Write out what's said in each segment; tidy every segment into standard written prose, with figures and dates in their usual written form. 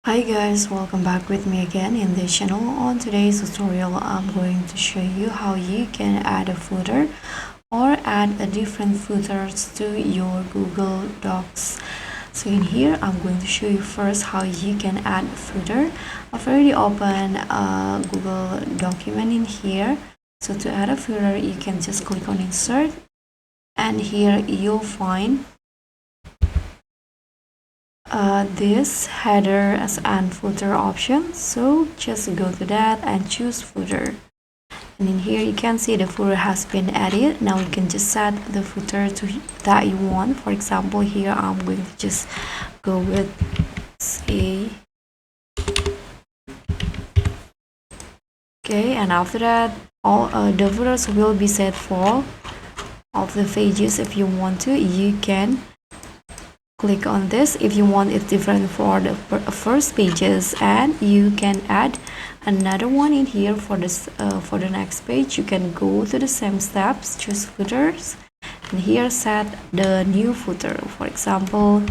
Hi guys, welcome back with me again in this channel. On today's tutorial, I'm going to show you how you can add a footer or add a different footers to your Google Docs. So in here, I'm going to show you first how you can add a footer. I've already opened a Google document in here. So to add a footer, you can just click on insert, and here you'll find this header as and footer option. So just go to that and choose footer, and in here you can see the footer has been added. Now you can just set the footer to that you want. For example, here I'm going to just go with say okay, and after that all the footers will be set for all the pages. If you want to, you can click on this. If you want it different for the first pages, and you can add another one in here for this for the next page, you can go to the same steps, choose footers, and here set the new footer. For example,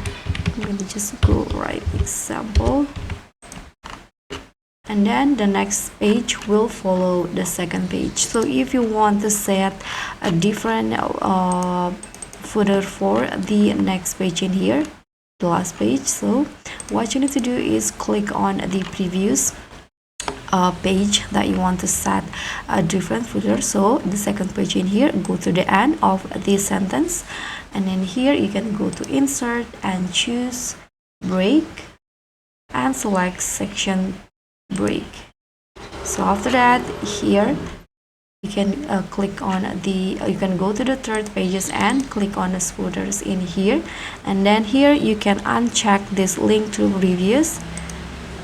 I'm going to just go right example, and then the next page will follow the second page. So if you want to set a different footer for the next page in here, the last page, so what you need to do is click on the previous page that you want to set a different footer. So the second page in here, go to the end of this sentence, and then here you can go to insert and choose break and select section break. So after that, here you can click on the you can go to the third pages and click on the footers in here, and then here you can uncheck this link to reviews.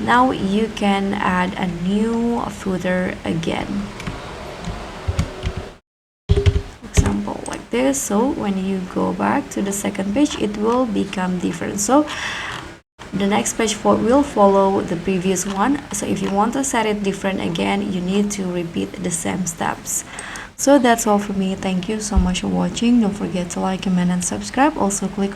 Now you can add a new footer again, for example like this. So when you go back to the second page, it will become different. So the next page will follow the previous one. So if you want to set it different again, you need to repeat the same steps. So that's all for me. Thank you so much for watching. Don't forget to like, comment, and subscribe. Also click on